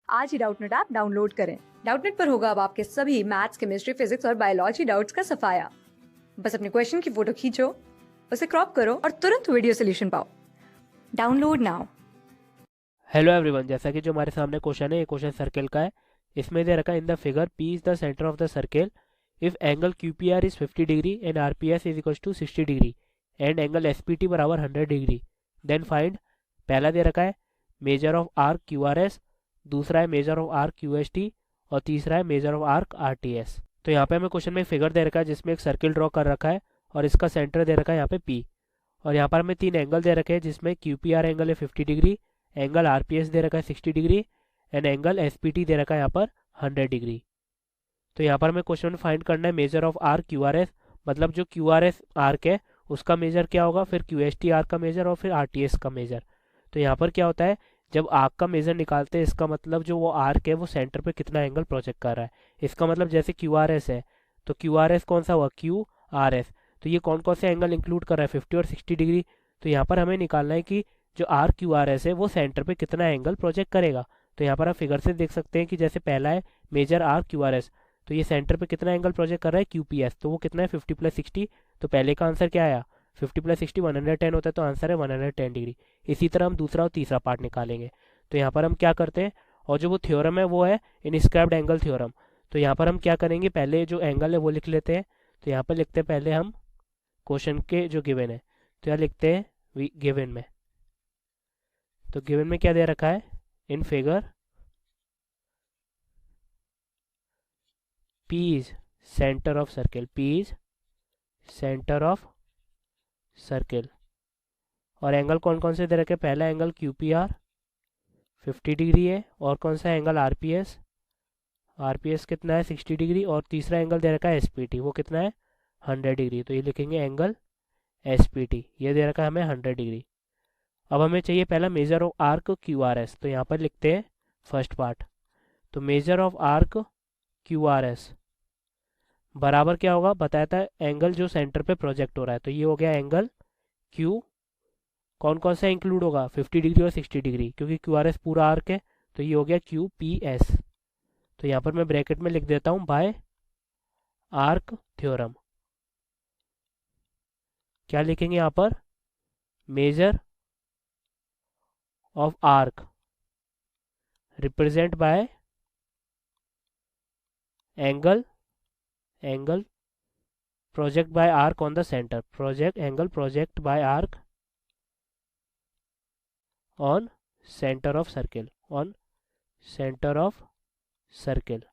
आज ही Doubtnut app download करें। Doubtnut पर होगा अब आपके सभी मैथ्स, केमिस्ट्री, फिजिक्स और बायोलॉजी डाउट्स का सफाया। बस अपने क्वेश्चन की फोटो खींचो, उसे क्रॉप करो और तुरंत वीडियो सोल्यूशन पाओ। Download now. हेलो एवरीवन, जैसा कि जो हमारे सामने क्वेश्चन है, ये क्वेश्चन सर्किल का है। इसमें दे रखा है in the figure P is the centre of the circle if angle Q P R is 50 degree and R P S is equal to 60 degree and angle S P T बराबर 100 degree. Then find, पहला दे रखा है measure of arc Q R S, दूसरा है measure of arc Q S T और तीसरा है measure of arc R T S. तो यहाँ पे हमें क्वेश्चन में एक फिगर दे रखा है जिसमें एक सर्किल ड्रॉ कर रखा है और इसका सेंटर दे रखा है यहाँ पे पी, और यहाँ पर हमें तीन एंगल दे रखे हैं जिसमें क्यू पी आर एंगल है 50 डिग्री, एंगल आरपीएस दे रखा है 60 डिग्री एंड एंगल एसपीटी दे रखा है यहाँ पर 100 डिग्री। तो यहाँ पर हमें क्वेश्चन में फाइंड करना है measure of arc Q R S, मतलब जो क्यू आर एस आर्क है उसका मेजर क्या होगा, फिर क्यू एस टी आर्क का मेजर और फिर आर टी एस का मेजर। तो यहाँ पर क्या होता है, जब आर्क का मेजर निकालते हैं इसका मतलब जो वो आर्क है वो सेंटर पे कितना एंगल प्रोजेक्ट कर रहा है। इसका मतलब जैसे क्यू आर एस है तो क्यू आर एस कौन सा हुआ, क्यू आर एस, तो ये कौन कौन से एंगल इंक्लूड कर रहा है, 50 और 60 डिग्री। तो यहाँ पर हमें निकालना है कि जो आर क्यू आर एस है वो सेंटर पे कितना एंगल प्रोजेक्ट करेगा। तो यहाँ पर आप फिगर से देख सकते हैं कि जैसे पहला है measure arc Q R S, तो ये सेंटर पे कितना एंगल प्रोजेक्ट कर रहा है, क्यू पी एस, तो वो कितना है 50 प्लस 60। तो पहले का आंसर क्या आया, 50 प्लस 60 110 होता है, तो आंसर है 110 डिग्री। इसी तरह हम दूसरा और तीसरा पार्ट निकालेंगे। तो यहाँ पर हम क्या करते हैं, और जो वो थ्योरम है वो है इनस्क्राइब्ड एंगल थ्योरम। तो यहाँ पर हम क्या करेंगे, पहले जो एंगल है वो लिख लेते हैं। तो यहाँ पर लिखते हैं पहले हम क्वेश्चन के जो गिवन है, तो यहाँ लिखते हैं गिवन में। तो गिवन में क्या दे रखा है, in figure P is centre of circle, P is centre of circle. और एंगल कौन कौन से दे रखे, पहला angle Q P are 50 degree है, और कौन सा angle are P S, are P S कितना है 60 डिग्री, और तीसरा एंगल दे रखा है एस पी टी, वो कितना है 100 डिग्री। तो ये लिखेंगे एंगल एस पी टी, ये दे रखा है हमें 100 डिग्री। अब हमें चाहिए पहला major of arc Q R S, तो यहाँ पर लिखते हैं फर्स्ट पार्ट। तो major of arc Q R S बराबर क्या होगा, बताया था एंगल जो सेंटर पे प्रोजेक्ट हो रहा है, तो ये हो गया एंगल क्यू, कौन कौन सा इंक्लूड होगा 50 डिग्री और 60 डिग्री, क्योंकि क्यू आर एस पूरा आर्क है, तो ये हो गया क्यू पी एस। तो यहाँ पर मैं ब्रैकेट में लिख देता हूँ बाय आर्क थ्योरम। क्या लिखेंगे यहाँ पर, major of arc represent by angle project by arc on the centre, project by arc on centre of circle, on centre of circle.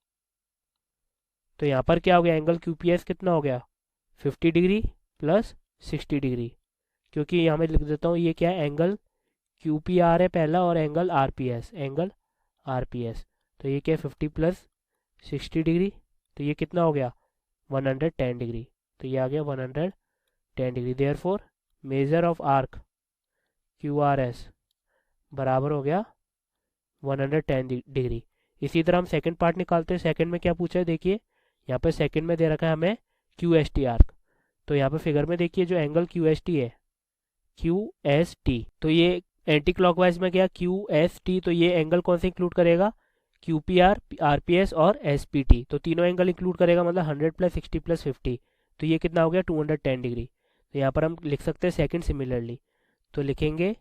तो यहाँ पर क्या हो गया, एंगल क्यूपीएस कितना हो गया 50 डिग्री प्लस 60 डिग्री, क्योंकि यहाँ मैं लिख देता हूँ ये क्या है, एंगल क्यूपीआर है पहला और एंगल आरपीएस, एंगल आरपीएस। तो ये क्या है 50 प्लस 60 डिग्री, तो ये कितना हो गया 110 डिग्री। तो ये आ गया 110 degree. Therefore major of arc Q R S बराबर हो गया 110 डिग्री। इसी तरह हम सेकंड पार्ट निकालते हैं। सेकंड में क्या पूछा है, देखिए यहाँ पे सेकंड में दे रखा है हमें क्यू एस टी आर्क। तो यहाँ पे फिगर में देखिए जो एंगल क्यू एस टी है, क्यू एस टी, तो ये एंटी क्लॉकवाइज में गया क्यू एस टी, तो ये एंगल कौन से इंक्लूड करेगा, Q P are, are P S और एस पी टी, तो तीनों एंगल इंक्लूड करेगा, मतलब 100 प्लस 60 प्लस 50, तो ये कितना हो गया 210 डिग्री। तो यहाँ पर हम लिख सकते हैं सेकंड सिमिलरली। तो लिखेंगे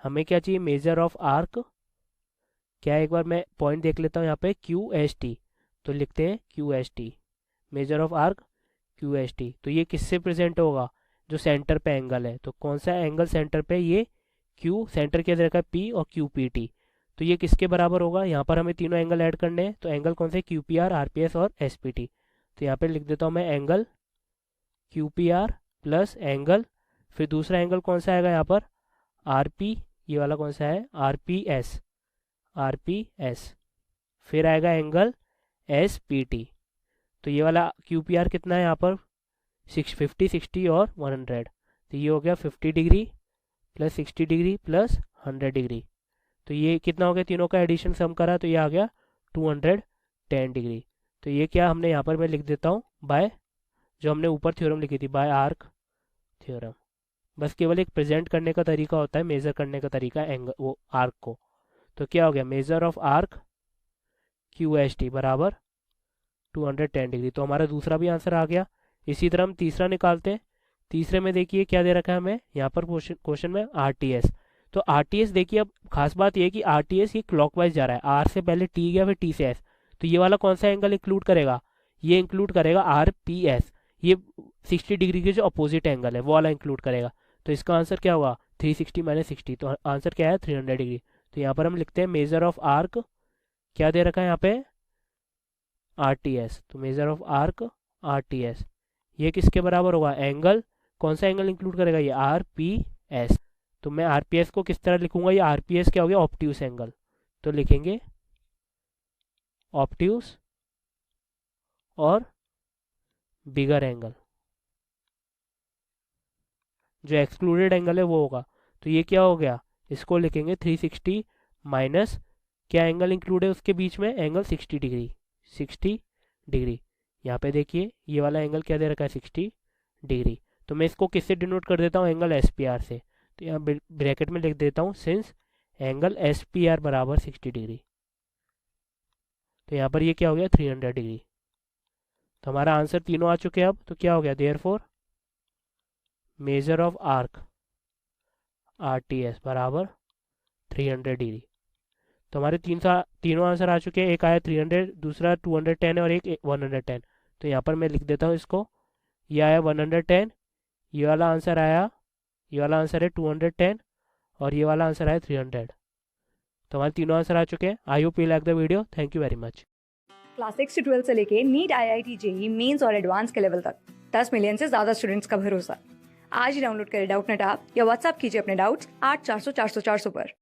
हमें क्या चाहिए, मेजर ऑफ आर्क, क्या एक बार मैं पॉइंट देख लेता हूँ यहाँ पे क्यू एस टी, तो लिखते हैं Q S T, major of arc Q S T. तो ये किससे प्रेजेंट होगा, जो सेंटर पे एंगल है, तो कौन सा एंगल सेंटर पे, ये क्यू, सेंटर के अंदर का पी और क्यू पी टी, तो ये किसके बराबर होगा, यहाँ पर हमें तीनों एंगल ऐड करने हैं, तो एंगल कौन से Q P are, are P S और एस पी टी। तो यहाँ पे लिख देता हूँ मैं angle Q P are plus angle, फिर दूसरा एंगल कौन सा आएगा यहाँ पर आर पी, ये वाला कौन सा है are P S, are P S, फिर आएगा एंगल एस पी टी। तो ये वाला क्यू पी आर कितना है यहाँ पर 50 60 और 100, तो ये हो गया 50 degree plus 60 degree plus 100 degree. तो ये कितना हो गया, तीनों का एडिशन सम करा तो ये आ गया 210 डिग्री। तो ये क्या हमने यहाँ पर मैं लिख देता हूँ बाय, जो हमने ऊपर थ्योरम लिखी थी बाय आर्क थ्योरम। बस केवल एक प्रेजेंट करने का तरीका होता है, मेजर करने का तरीका एंगल वो आर्क को। तो क्या हो गया, मेजर ऑफ आर्क QST बराबर 210 डिग्री। तो हमारा दूसरा भी आंसर आ गया। इसी तरह हम तीसरा निकालते हैं। तीसरे में देखिए क्या दे रखा है हमें यहाँ पर क्वेश्चन में RTS। तो RTS देखिए, अब खास बात ये है कि RTS ये क्लॉकवाइज जा रहा है, R से पहले T गया फिर T से S। तो ये वाला कौन सा एंगल इंक्लूड करेगा, ये इंक्लूड करेगा RPS, ये 60 डिग्री के जो अपोजिट एंगल है वो वाला इंक्लूड करेगा। तो इसका आंसर क्या हुआ 360 माइनस 60, तो आंसर क्या है 300 डिग्री। तो यहाँ पर हम लिखते हैं मेजर ऑफ आर्क, क्या दे रखा है यहाँ पे RTS। तो मेजर ऑफ आर्क RTS ये किसके बराबर होगा, एंगल, कौन सा एंगल इंक्लूड करेगा ये RPS। तो मैं RPS को किस तरह लिखूंगा, ये RPS क्या हो गया ऑब्ट्यूस एंगल। तो लिखेंगे ऑब्ट्यूस और बिगर एंगल, जो एक्सक्लूडेड एंगल है वो होगा। तो ये क्या हो गया, इसको लिखेंगे 360 माइनस क्या एंगल इंक्लूड है उसके बीच में, एंगल 60 डिग्री, 60 डिग्री। यहाँ पे देखिए ये वाला एंगल क्या दे रखा है 60 डिग्री। तो मैं इसको किससे डिनोट कर देता हूँ, एंगल SPR से। तो यहाँ ब्रैकेट में लिख देता हूँ सिंस एंगल SPR बराबर 60 डिग्री। तो यहाँ पर ये क्या हो गया 300 डिग्री। तो हमारा आंसर तीनों आ चुके हैं। अब तो क्या हो गया, therefore major of arc RTS बराबर 300 डिग्री। तो हमारे तीनों आंसर आ चुके हैं। एक आया 300, दूसरा 210 और एक 110। तो यहाँ पर मैं लिख देता हूँ इसको, ये आया 110, ये वाला आंसर आया, ये वाला आंसर है 210 और ये वाला आंसर आया 300। तो हमारे तीनों आंसर आ चुके हैं। I hope you like the video, thank you very much. Class 6 से 12 से लेके नीट, IIT, JEE मेंस और एडवांस के लेवल तक 10 मिलियन से ज्यादा स्टूडेंट्स का भरोसा। आज ही डाउनलोड करें डाउटनेट ऐप या व्हाट्सएप कीजिए अपने डाउट्स 8400 400 400 पर।